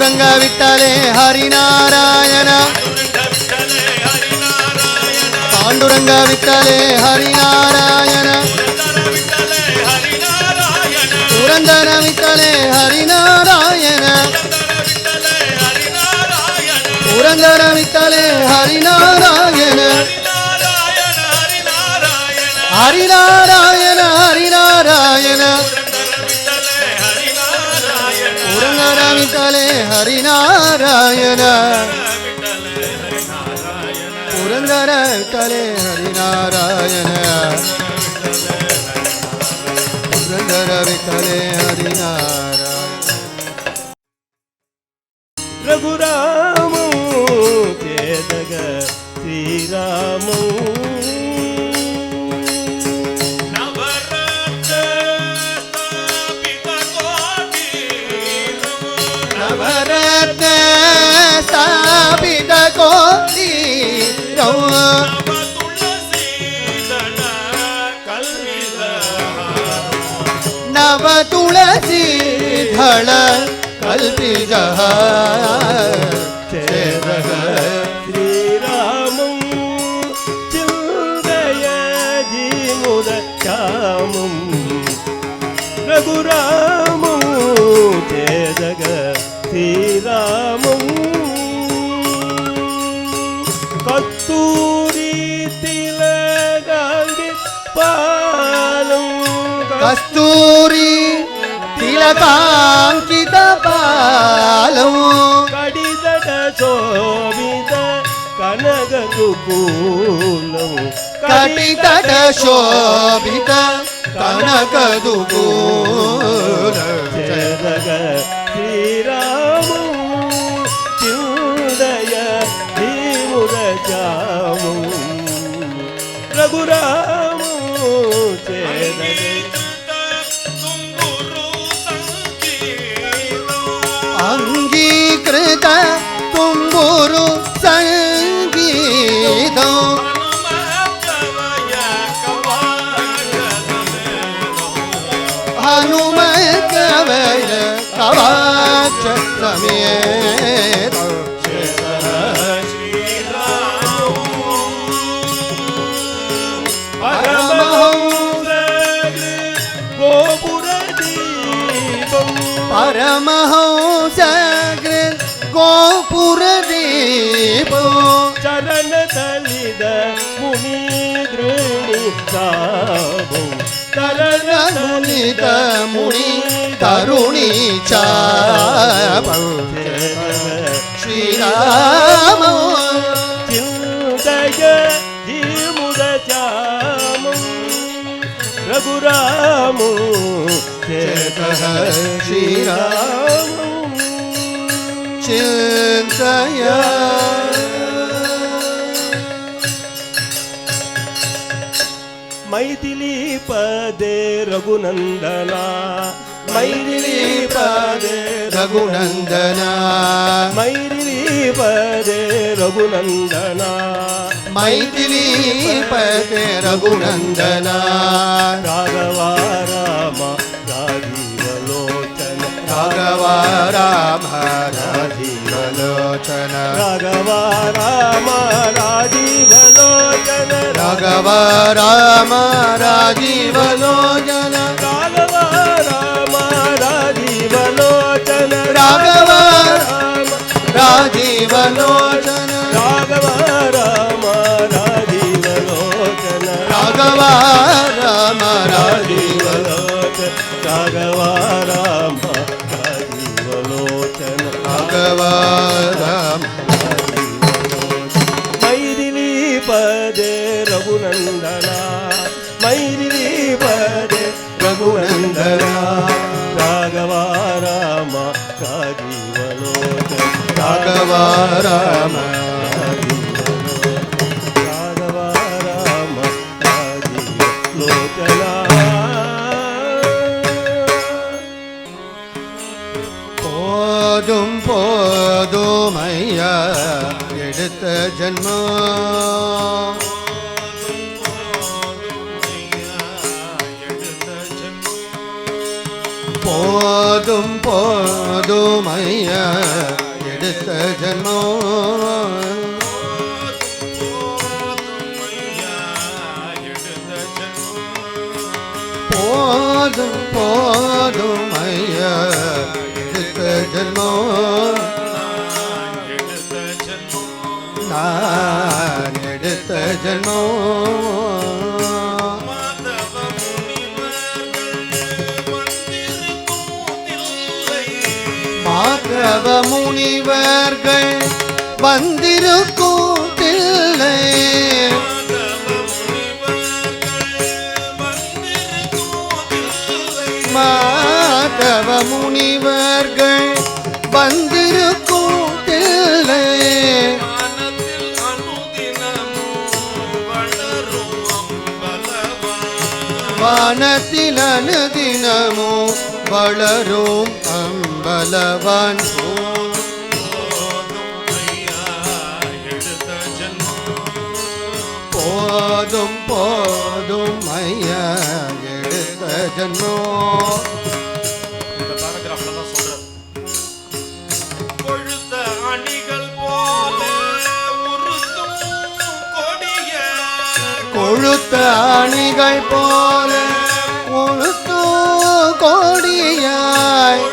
ಪಾಂಡುರಂಗ ವಿಠಲೆ ಹರಿನಾರಾಯಣ ಪಾಂಡುರಂಗ ವಿಠಲೆ ಹರಿನಾರಾಯಣ ಪುರಂದರ ವಿಠಲೆ ಹರಿನಾರಾಯಣ ಪುರಂದರ ವಿಠಲೆ ಹರಿನಾರಾಯಣ ಹರಿನಾರಾಯಣ ಹರಿನಾರಾಯಣ ಪುರಂದರ ವಿಠಲೆ ಹರಿನಾರಾಯಣ ಪುರಂದರ ವಿಠಲೆ ಹರಿನಾರಾಯಣ ಪುರಂದರ ವಿಠಲೆ ಹರಿನಾರಾಯಣ ರಘುರಾಮ ಜಗ ಶ್ರೀರಾಮ ನವರತ್ನ ಸ್ಥಾಪಿತ ಕೋಟಿ ನವ ತುಳಸಿ ಧಳ ಕಲ್ಪಿತ ಶ್ರೀರಾಮ ಚಿಂದಯ ಜೀಮುದ ಶ್ಯಾಮಂ ರಘುರಾಮ ಜಗ ಶ್ರೀರಾಮಂ ಕಸ್ತೂರಿ ತಿಲಗಾಂಗಿ ಪಾಲಂ ಕಸ್ತೂರಿ ತಿಲಕಾಂಕಿತ ಪಾಲಂ ಕಡಿದಟ ಶೋಭಿತ ಕನಗದುಕೂಲಂ ಕಟಿತಟ ಶೋಭಿತ ಕನಕದುಕೂಲ ಜಗ ಶ್ರೀರಾಮ ಚಿಂದಯ ಧೀಮುದ ಚಾಮು ರಘುರಾಮ ಅಂಗೀಕೃತ ತುಂಬುರು ಸಂಗೀತ ಹನುಮ ಕವಯ ಕವಾಚ ಸಮೇತ ಪರಮಹಂಸ ಗೋಪುರ ದೀಪ ಚರಣ ತಲಿದ ಮುನಿ ದೃಣಿ ಸಾಬು ಚರಣ ಮುನಿತ ಮುನಿ ತರುಣಿ ಚಾಪ ಶ್ರೀರಾಮ ಚಿಂದಯ ಜೀಮುದ ಚಾಮು ರಘುರಾಮ ಶ್ರೀರಾಮ ಚಿಂತಯ ಮೈಥಿಲಿ ಪದೇ ರಘುನಂದನ ಮೈಥಿಲಿ ಪದೇ ರಘುನಂದನ ಮೈಥಿಲಿ ಪದೇ ರಘುನಂದನ ಮೈಥಿಲಿ ಪತೆ ರಘುನಂದನ ರಾಘವ ರಾಮ ರಾಜೀವಲೋಚನ ರಾಘವ ರಾಮ ರಾಜೀವಲೋಚನ ರಾಘವ ರಾಮ ರಾಜೀವಲೋಚನ ರಾಘವ ರಾಮ ರಾಜೀವಲೋಚನ ರಾಘವ ರಾಮ ರಾಜೀವಲೋಚನ ರಾಘವ ರಾಜೀವಲೋಚನ ರಾಘವ ರಾಮ ರಾಜೀವಲೋಚನ ರಾಘವ ರಾಮ ರಾಜೀವಲೋಚನ ರಾಘವ ರಾಮ ರಾಜೀವಲೋಚನ ರಾಘವ ರಾಮ ಮೈಥಿಲಿ ಪದೇ ರಘುನಂದನ ಮೈಥಿಲಿ ಪದೇ ರಘುನಂದನ ರಾಘವ ರಾಮ ರಾಜೀವಲೋಚನ ರಾಘವ ರಾಮ ರಾಘವ ರಾಮ ರಾಜೀವಲೋಚನ போதும் போதுமையா எடுத்த ஜன்மம் போதும் போதும் ஐயா எடுத்த ஜன்மம் போதும் போதும் ஐயா எடுத்த ஜன்மம் நான் எடுத்த ஜன்மம் மாதவ முனிவர்கள் வந்திருக்கும் தில்லை மாதவ முனிவர்கள் வந்திருக்கும் தில்லை வானத்தில் அனுதினமும் வளரும் அம்பலவான் போதும் போதும் ஐயா எடுத்த ஜன்மம். இந்த பாராகிராஃப்ல தான் சொல்றார். கொழுத்த அணிகள் போல உருத்தும் கொடிய கொழுத்த அணிகள் போல கொழுத்து கோடியாய்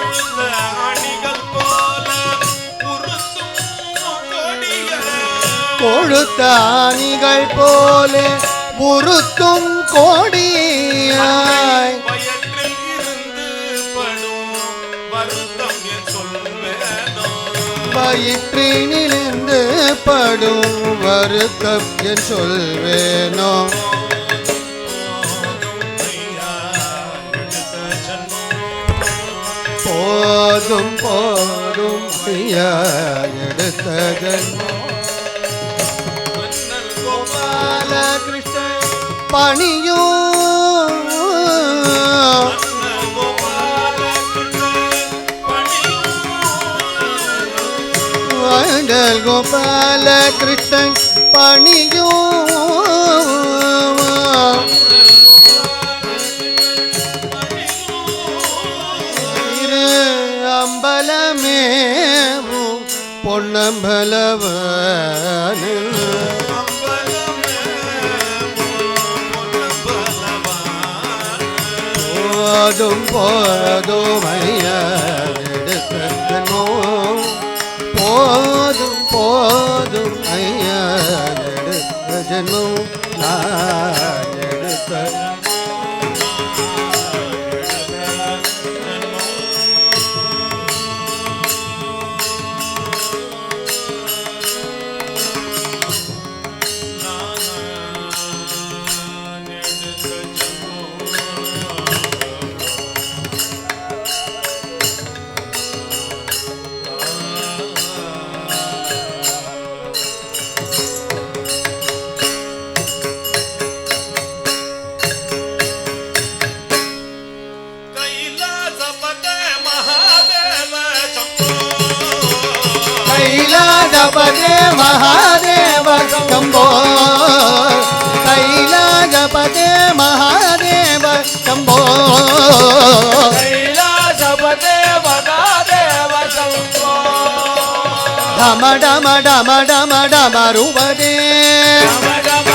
கொழுத்த அணிகள் போல உருத்தும் கோடியாய் வயிற்றில் இருந்து படும் வருத்தம் என் சொல்வேனோ வயிற்றினிலிருந்து படும் வருத்தம் என் சொல்வேனோ போதும் போதும் ஐயா எடுத்த ஜன்மம் கோபால கிருஷ்ணன் பணியும் வண்டல் கோபால கிருஷ்ணன் பணியும் அம்பலமேவும் பொன்னம்பலவனில் போதும் போதும் ஐயா எடுத்த ஜன்மம் போதும் போதும் ஐயா எடுத்த ஜன்மம் நான் எடுத்த கைலாசபதே மகாதேவ சம்போ கைலாசபதே மகாதேவ சம்போ கைலாசபதே மகாதேவ சம்போ டம டம டம டம டம ரூபதே டம டம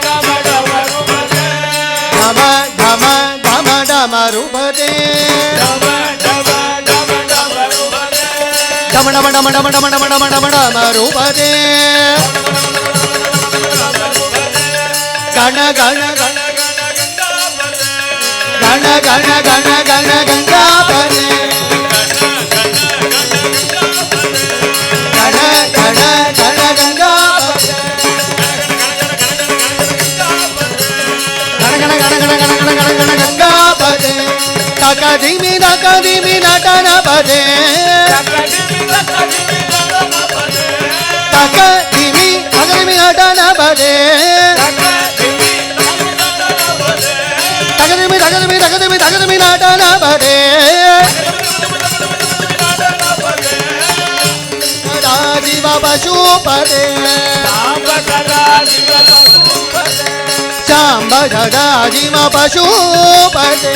டம டம ரூபதே டம டம டம டம ரூபதே டம டம டம டம ரூபதே டம டம டம டம டம டம டம டம டம ரூபதே கண கண கண கண கண கண கண கங்காபதே கண கண கண கங்காபதே கண கண கண கண கண கண கண கண கங்காபதே தகதிமி தகதிமி நடனபதே தகதிமி தகதிமி நடனபதே தகதிமி தகதிமி தகதிமி தகதிமி நடனபதே ராஜிவ பசுபதே சாம்ப சதா ஜிம பசுபதே